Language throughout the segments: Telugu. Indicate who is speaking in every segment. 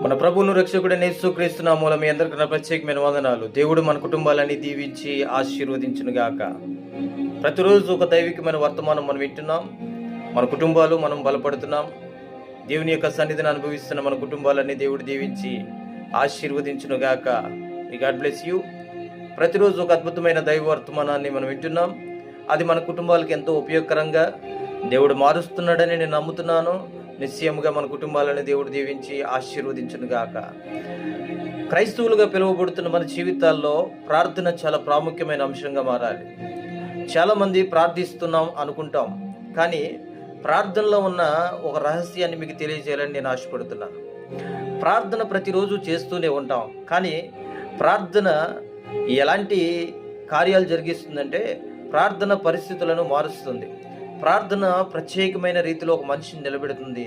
Speaker 1: మన ప్రభువును రక్షకుడైన యేసుక్రీస్తు నామములో మీ అందరికీ నా ప్రత్యేకమైన వందనాలు. దేవుడు మన కుటుంబాలని దీవించి ఆశీర్వదించునుగాక. ప్రతిరోజు ఒక దైవికమైన వర్తమానం మనం వింటున్నాం. మన కుటుంబాలు మనం బలపడుతున్నాం. దేవుని యొక్క సన్నిధిని అనుభవిస్తున్న మన కుటుంబాలన్నీ దేవుడు దీవించి ఆశీర్వదించునుగాక. God bless you. ప్రతిరోజు ఒక అద్భుతమైన దైవ వర్తమానాన్ని మనం వింటున్నాం. అది మన కుటుంబాలకు ఎంతో ఉపయోగకరంగా దేవుడు మారుస్తున్నాడని నేను నమ్ముతున్నాను. నిశ్చయముగా మన కుటుంబాలను దేవుడు దీవించి ఆశీర్వదించునుగాక. క్రైస్తవులుగా పిలువబడుతున్న మన జీవితాల్లో ప్రార్థన చాలా ప్రాముఖ్యమైన అంశంగా మారాలి. చాలామంది ప్రార్థిస్తున్నాం అనుకుంటాం, కానీ ప్రార్థనలో ఉన్న ఒక రహస్యాన్ని మీకు తెలియజేయాలని నేను ఆశపడుతున్నాను. ప్రార్థన ప్రతిరోజు చేస్తూనే ఉంటాం, కానీ ప్రార్థన ఎలాంటి కార్యాలు జరిగిస్తుందంటే ప్రార్థన పరిస్థితులను మారుస్తుంది. ప్రార్థన ప్రత్యేకమైన రీతిలో ఒక మనిషిని నిలబెడుతుంది.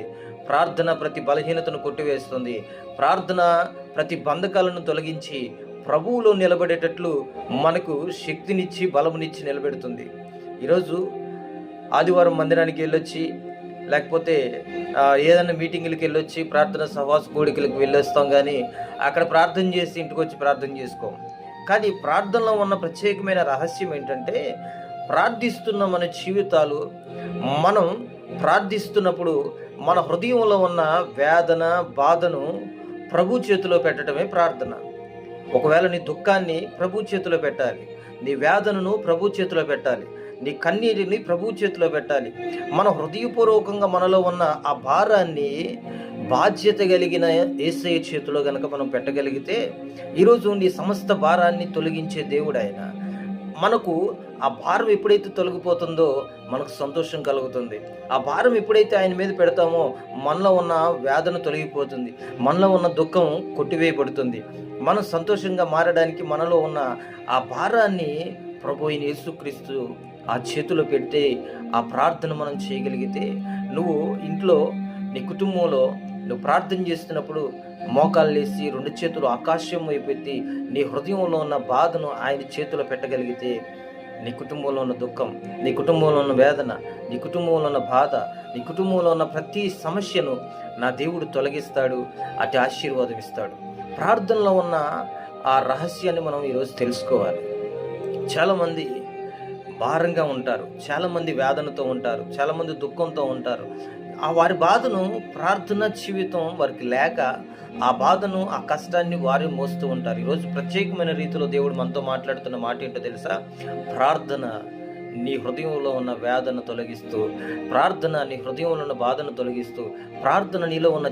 Speaker 1: ప్రార్థన ప్రతి బలహీనతను కొట్టివేస్తుంది. ప్రార్థన ప్రతి బంధకాలను తొలగించి ప్రభువులో నిలబడేటట్లు మనకు శక్తినిచ్చి బలమునిచ్చి నిలబెడుతుంది. ఈరోజు ఆదివారం మందిరానికి వెళ్ళొచ్చి, లేకపోతే ఏదైనా మీటింగులకి వెళ్ళొచ్చి, ప్రార్థన సహవాస కోడికలకు వెళ్ళొస్తాం, కానీ అక్కడ ప్రార్థన చేసి ఇంటికి వచ్చి ప్రార్థన చేసుకోం. కానీ ప్రార్థనలో ఉన్న ప్రత్యేకమైన రహస్యం ఏంటంటే, ప్రార్థిస్తున్న మన జీవితాలు, మనం ప్రార్థిస్తున్నప్పుడు మన హృదయంలో ఉన్న వేదన బాధను ప్రభు చేతిలో పెట్టడమే ప్రార్థన. ఒకవేళ నీ దుఃఖాన్ని ప్రభు చేతిలో పెట్టాలి, నీ వేదనను ప్రభు చేతిలో పెట్టాలి, నీ కన్నీటిని ప్రభు చేతిలో పెట్టాలి. మన హృదయపూర్వకంగా మనలో ఉన్న ఆ భారాన్ని బాధ్యత కలిగిన యేసయ్య చేతిలో కనుక మనం పెట్టగలిగితే, ఈరోజు నీ సమస్త భారాన్ని తొలగించే దేవుడు ఆయన. మనకు ఆ భారం ఎప్పుడైతే తొలగిపోతుందో మనకు సంతోషం కలుగుతుంది. ఆ భారం ఎప్పుడైతే ఆయన మీద పెడతామో మనలో ఉన్న వేదన తొలగిపోతుంది, మనలో ఉన్న దుఃఖం కొట్టివేయబడుతుంది. మనం సంతోషంగా మారడానికి మనలో ఉన్న ఆ భారాన్ని ప్రభు అయిన యేసుక్రీస్తు ఆ చేతిలో పెడితే, ఆ ప్రార్థన మనం చేయగలిగితే, నువ్వు ఇంట్లో నీ కుటుంబంలో నువ్వు ప్రార్థన చేస్తున్నప్పుడు మోకాళ్ళు వేసి రెండు చేతులు ఆకాశం వైపెత్తి నీ హృదయంలో ఉన్న బాధను ఆయన చేతిలో పెట్టగలిగితే, నీ కుటుంబంలో ఉన్న దుఃఖం, నీ కుటుంబంలో ఉన్న వేదన, నీ కుటుంబంలో ఉన్న బాధ, నీ కుటుంబంలో ఉన్న ప్రతి సమస్యను నా దేవుడు తొలగిస్తాడు, అటు ఆశీర్వాదం ఇస్తాడు. ప్రార్థనలో ఉన్న ఆ రహస్యాన్ని మనం ఈరోజు తెలుసుకోవాలి. చాలామంది భారంగా ఉంటారు, చాలామంది వేదనతో ఉంటారు, చాలామంది దుఃఖంతో ఉంటారు. ఆ వారి బాధను, ప్రార్థన జీవితం వారికి లేక ఆ బాధను, ఆ కష్టాన్ని వారి మోస్తూ ఉంటారు. ఈరోజు ప్రత్యేకమైన రీతిలో దేవుడు మనతో మాట్లాడుతున్న మాట ఏంటో తెలుసా? ప్రార్థన నీ హృదయంలో ఉన్న వేదన తొలగిస్తూ, ప్రార్థన నీ హృదయంలో ఉన్న బాధను తొలగిస్తూ, ప్రార్థన నీలో ఉన్న